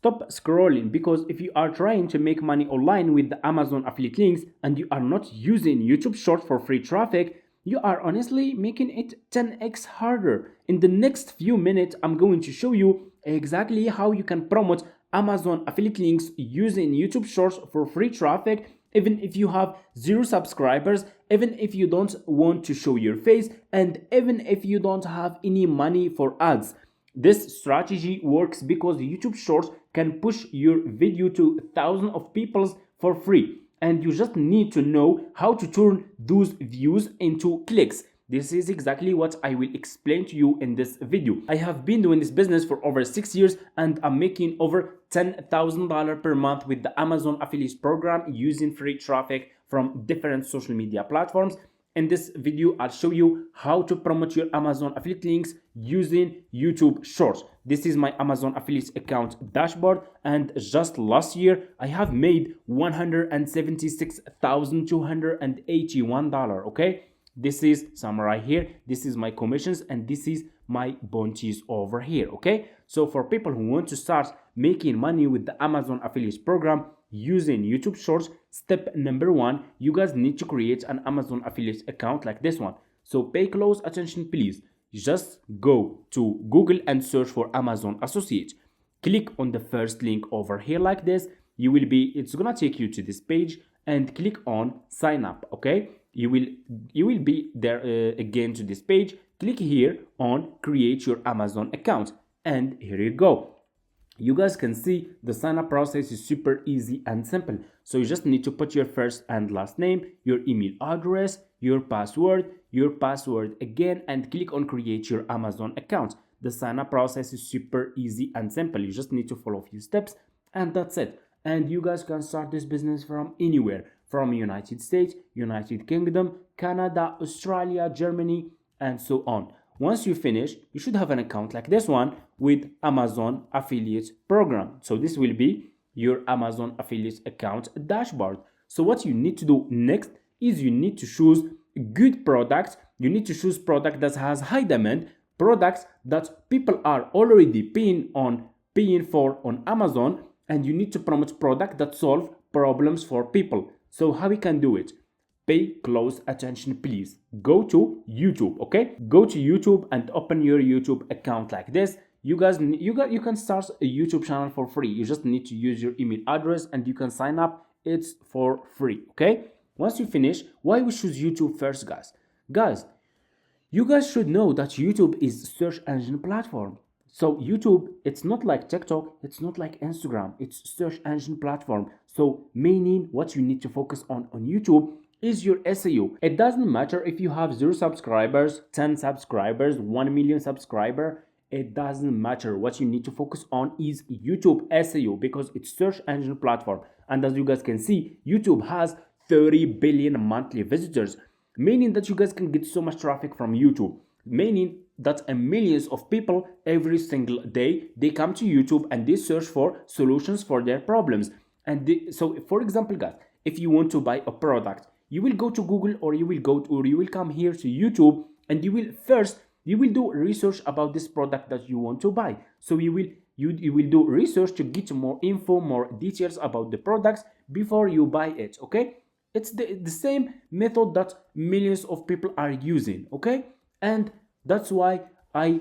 Stop scrolling, because if you are trying to make money online with the Amazon affiliate links and you are not using YouTube Shorts for free traffic, you are honestly making it 10x harder. In the next few minutes, I'm going to show you exactly how you can promote Amazon affiliate links using YouTube Shorts for free traffic, even if you have 0 subscribers, even if you don't want to show your face, and even if you don't have any money for ads. This strategy works because YouTube Shorts can push your video to thousands of people for free, and you just need to know how to turn those views into clicks. This is exactly what I will explain to you in this video. I have been doing this business for over 6 years and I'm making over $10,000 per month with the Amazon affiliate program using free traffic from different social media platforms. In this video, I'll show you how to promote your Amazon affiliate links using YouTube Shorts. This is my Amazon affiliate account dashboard, and just last year, I have made $176,281, okay? This is some right here, this is my commissions, and this is my bounties over here, okay? So for people who want to start making money with the Amazon affiliate program using YouTube Shorts, step number 1, you guys need to create an Amazon affiliate account like this one. So pay close attention, please. Just go to Google and search for Amazon Associate. Click on the first link over here like this. It's gonna take you to this page, and click on sign up, okay? You will be there again to this page. Click here on create your Amazon account, and here you go. You guys can see the sign up process is super easy and simple. So you just need to put your first and last name, your email address, your password again, and click on create your Amazon account. The sign up process is super easy and simple. You just need to follow a few steps, and that's it. And you guys can start this business from anywhere, from United States, United Kingdom, Canada, Australia, Germany, and so on. Once you finish, you should have an account like this one with Amazon affiliate program. So this will be your Amazon affiliate account dashboard. So what you need to do next is you need to choose good products. You need to choose product that has high demand, products that people are already paying for on Amazon, and you need to promote product that solve problems for people. So how we can do it? Pay close attention, please. Go to YouTube, okay? Go to YouTube and open your YouTube account like this. You can start a YouTube channel for free. You just need to use your email address and you can sign up. It's for free, okay? Once you finish, why we choose YouTube first, guys? Guys, you guys should know that YouTube is a search engine platform. So YouTube, it's not like TikTok, it's not like Instagram, it's search engine platform. So meaning what you need to focus on YouTube is your SEO. It doesn't matter if you have 0 subscribers, 10 subscribers, 1 million subscriber. It doesn't matter. What you need to focus on is YouTube SEO, because it's search engine platform. And as you guys can see, YouTube has 30 billion monthly visitors, meaning that you guys can get so much traffic from YouTube, meaning that millions of people every single day, they come to YouTube and they search for solutions for their problems. So for example, guys, if you want to buy a product, you will go to Google, or you will come here to YouTube, and you will do research about this product that you want to buy. So you will do research to get more info, more details about the products before you buy it, okay? It's the same method that millions of people are using, okay? And that's why I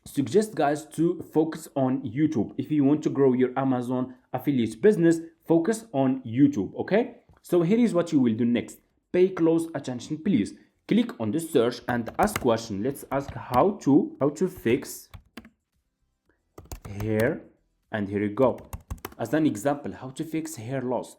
suggest guys to focus on YouTube. If you want to grow your Amazon affiliate business, focus on YouTube, okay? So here is what you will do next. Pay close attention, please. Click on the search and ask question. Let's ask how to fix hair, and here you go. As an example, how to fix hair loss.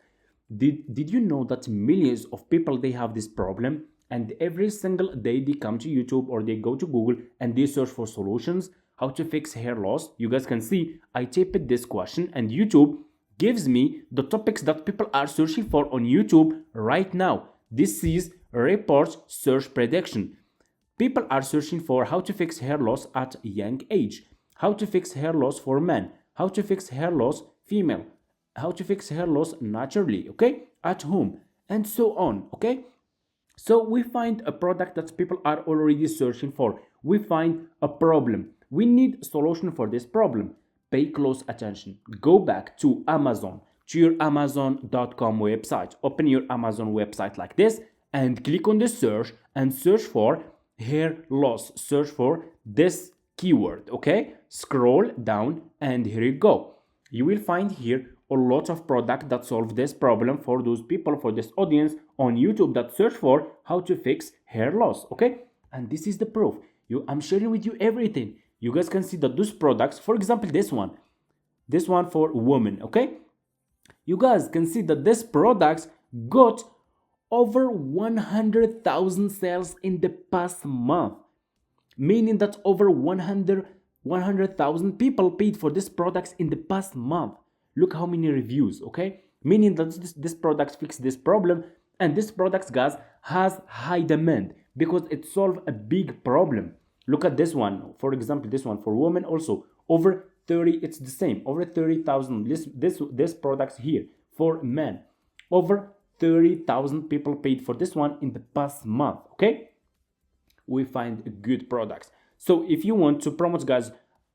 Did you know that millions of people, they have this problem, and every single day they come to YouTube or they go to Google and they search for solutions how to fix hair loss? You guys can see I typed this question and YouTube gives me the topics that people are searching for on YouTube right now. This is report search prediction. People are searching for how to fix hair loss at a young age, how to fix hair loss for men, how to fix hair loss female, how to fix hair loss naturally, okay, at home, and so on, okay? So we find a product that people are already searching for. We find a problem. We need a solution for this problem. pay close attention. Go back to Amazon, to your Amazon.com website. Open your Amazon website like this and click on the search and search for hair loss. Search for this keyword, okay? Scroll down and here you go. You will find here a lot of products that solve this problem for those people, for this audience on YouTube that search for how to fix hair loss, okay? And this is the proof. I'm sharing with you everything. You guys can see that those products, for example, this one for women, okay? You guys can see that this products got over 100,000 sales in the past month, meaning that over 100,000 people paid for these products in the past month. Look how many reviews, okay? Meaning that this product fix this problem, and this product, guys, has high demand because it solves a big problem. Look at this one, for example, this one for women also over 30. It's the same, over 30,000. This product here for men, over 30,000 people paid for this one in the past month. Okay, we find good products. So if you want to promote, guys,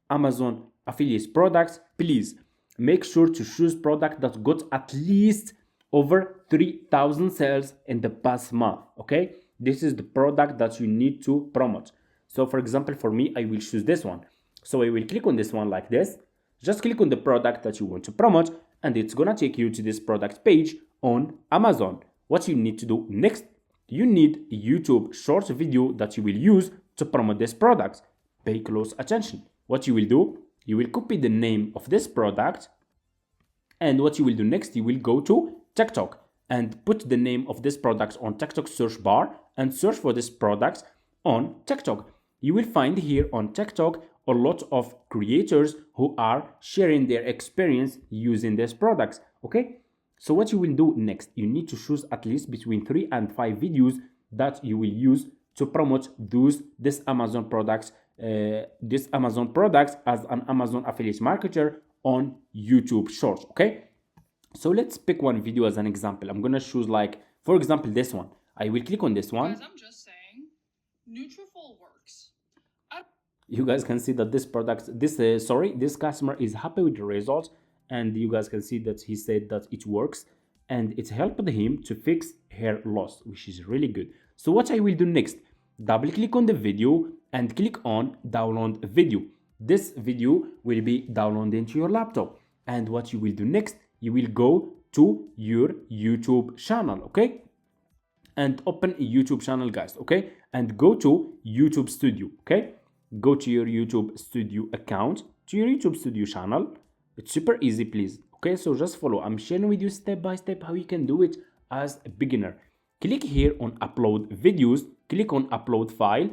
Amazon affiliate products, please make sure to choose product that got at least over 3,000 sales in the past month. Okay, this is the product that you need to promote. So for example, for me, I will choose this one. So I will click on this one like this. Just click on the product that you want to promote and it's gonna take you to this product page on Amazon. What you need to do next, you need a YouTube short video that you will use to promote this product. Pay close attention. What you will do, you will copy the name of this product, and what you will do next, you will go to TikTok and put the name of this product on TikTok search bar and search for this product on TikTok. You will find here on TikTok a lot of creators who are sharing their experience using these products. Okay, so what you will do next, you need to choose at least between 3 and 5 videos that you will use to promote this Amazon products as an Amazon affiliate marketer on YouTube Shorts. Okay, so let's pick one video as an example. I'm gonna choose, like, for example, this one. I will click on this one. Guys, I'm just saying, Nutrafol works. You guys can see that this product, this customer is happy with the results, and you guys can see that he said that it works and it helped him to fix hair loss, which is really good. So what I will do next, double click on the video and click on download video. This video will be downloaded into your laptop, and what you will do next, you will go to your YouTube channel, okay, and open a YouTube channel, guys, okay, and go to YouTube Studio. Okay, go to your YouTube Studio account, to your YouTube Studio channel. It's super easy, please. Okay, so just follow. I'm sharing with you step by step how you can do it as a beginner. Click here on upload videos, click on upload file,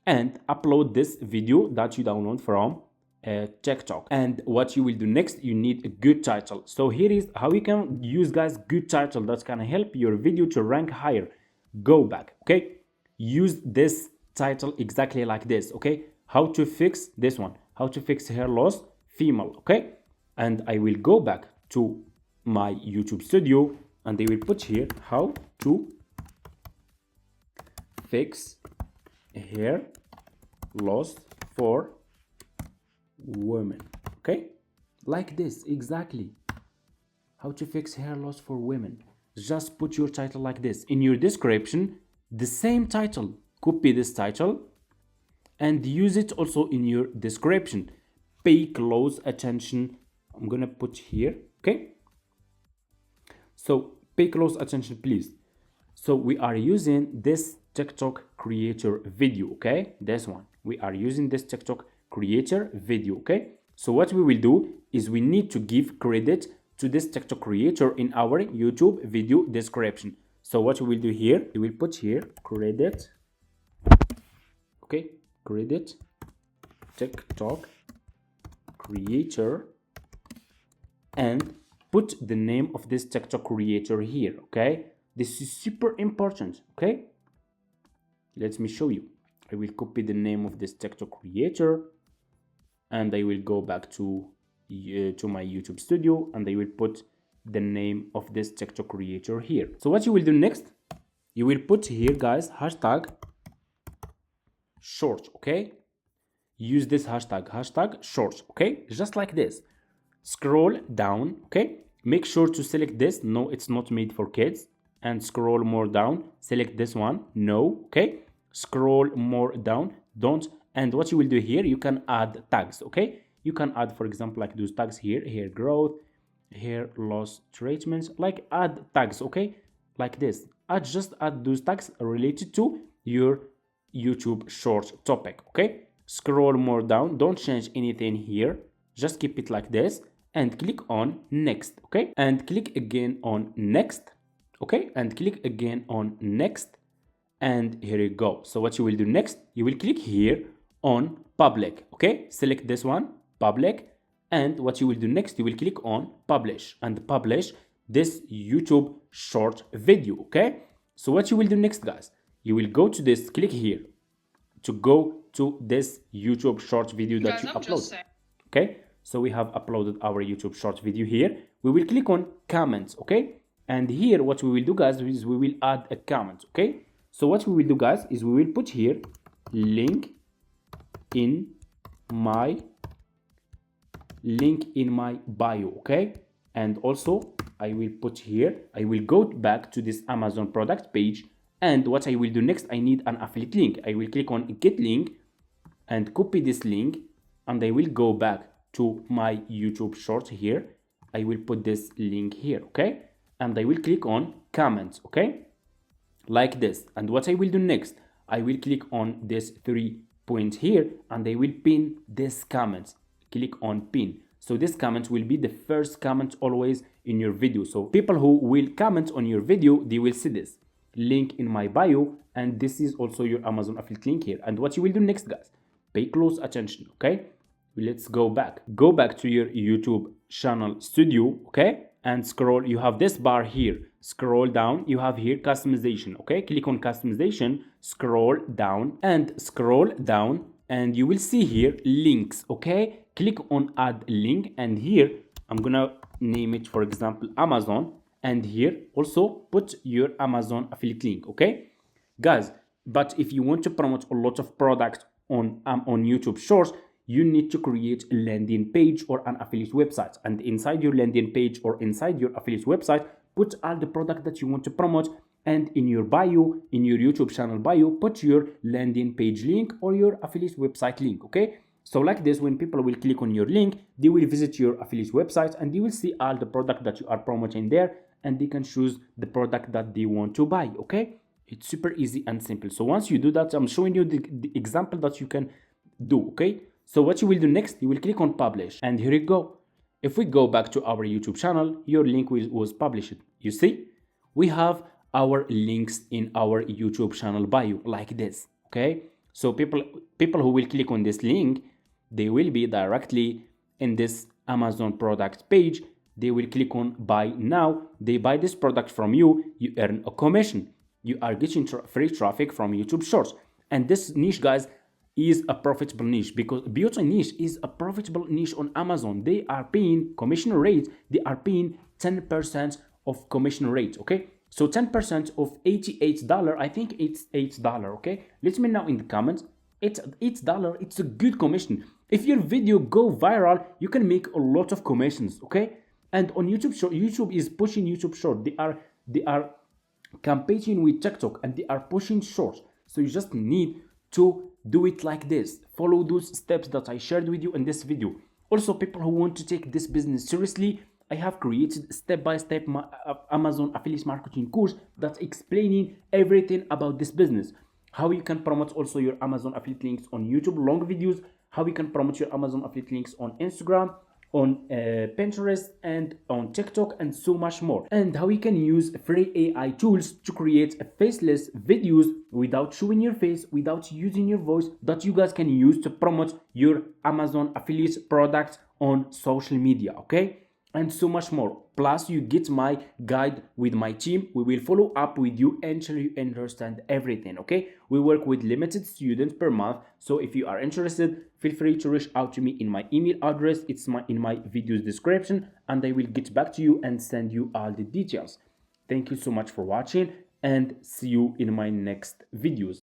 and upload this video that you download from TikTok. And what you will do next, you need a good title. So here is how you can use, guys, good title that can help your video to rank higher. Go back, okay, use this title exactly like this. Okay, how to fix this one, how to fix hair loss female. Okay, and I will go back to my YouTube Studio and they will put here how to fix hair loss for women. Okay, like this exactly, how to fix hair loss for women. Just put your title like this. In your description, the same title, copy this title and use it also in your description. Pay close attention. I'm gonna put here. Okay, so pay close attention, please. So we are using this TikTok creator video. Okay, this one, we are using this TikTok creator video. Okay, so what we will do is we need to give credit to this TikTok creator in our YouTube video description. So what we will do here, we will put here credit. Okay, credit TikTok creator and put the name of this TikTok creator here. Okay, this is super important. Okay, let me show you. I will copy the name of this TikTok creator and I will go back to my YouTube Studio and I will put the name of this TikTok creator here. So what you will do next, you will put here, guys, hashtag shorts. Okay, use this hashtag shorts. Okay, just like this. scroll down, okay? Make sure to select this, no, it's not made for kids, and scroll more down, select this one, no, okay? Scroll more down, don't, and what you will do here, you can add tags, okay? You can add, for example, like those tags here, hair growth, hair loss treatments, like add tags, okay? Like this, just add those tags related to your YouTube short topic, okay? Scroll more down, don't change anything here, just keep it like this and click on next, okay? And click again on next, okay? And click again on next, and here you go. So what you will do next, you will click here on public, okay? Select this one, public, and what you will do next, you will click on publish and publish this YouTube short video, okay? So what you will do next, guys, you will go to this, click here to go to this YouTube short video that you upload, okay? So we have uploaded our YouTube short video here. We will click on comments, okay? And here what we will do, guys, is we will add a comment, okay? So what we will do, guys, is we will put here link in my bio, okay? And also I will put here, I will go back to this Amazon product page, and what I will do next, I need an affiliate link. I will click on get link and copy this link, and I will go back to my YouTube short here. I will put this link here, okay? And I will click on comments, okay? Like this. And what I will do next, I will click on this 3 points here, and I will pin this comment. Click on pin. So this comment will be the first comment always in your video. So people who will comment on your video, they will see this link in my bio, and this is also your Amazon affiliate link here. And what you will do next, guys, pay close attention, okay? Let's go back to your YouTube channel studio, okay? And scroll, you have this bar here, scroll down, you have here customization, okay? Click on customization, scroll down, and you will see here links, okay? Click on add link, and here I'm gonna name it, for example, Amazon, and here also put your Amazon affiliate link, okay, guys? But if you want to promote a lot of products on YouTube Shorts, you need to create a landing page or an affiliate website, and inside your landing page or inside your affiliate website, put all the product that you want to promote, and in your bio, in your YouTube channel bio, put your landing page link or your affiliate website link, okay? So like this, when people will click on your link, they will visit your affiliate website and they will see all the product that you are promoting there, and they can choose the product that they want to buy, okay? It's super easy and simple. So once you do that, I'm showing you the example that you can do, okay? So what you will do next, you will click on publish, and here you go. If we go back to our YouTube channel, your link was published. You see, we have our links in our YouTube channel bio like this, okay? So people who will click on this link, they will be directly in this Amazon product page. They will click on buy now. They buy this product from you. You earn a commission. You are getting free traffic from YouTube Shorts. And this niche, guys, is a profitable niche, because beauty niche is a profitable niche on Amazon. They are paying commission rate. They are paying 10% of commission rate, okay? So 10% of $88, I think it's $8, okay? Let me know in the comments. It's $8. It's a good commission. If your video go viral, you can make a lot of commissions, okay? And on YouTube Short, YouTube is pushing YouTube Short. They are competing with TikTok, and they are pushing shorts. So you just need to do it like this. Follow those steps that I shared with you in this video. Also, people who want to take this business seriously, I have created step-by-step Amazon affiliate marketing course that's explaining everything about this business. How you can promote also your Amazon affiliate links on YouTube, long videos, how you can promote your Amazon affiliate links on Instagram, on Pinterest, and on TikTok, and so much more. And how you can use free AI tools to create faceless videos without showing your face, without using your voice, that you guys can use to promote your Amazon affiliate products on social media, okay? And so much more. Plus, you get my guide with my team. We will follow up with you until you understand everything, okay? We work with limited students per month. So if you are interested, feel free to reach out to me in my email address. It's in my video's description, and I will get back to you and send you all the details. Thank you so much for watching, and see you in my next videos.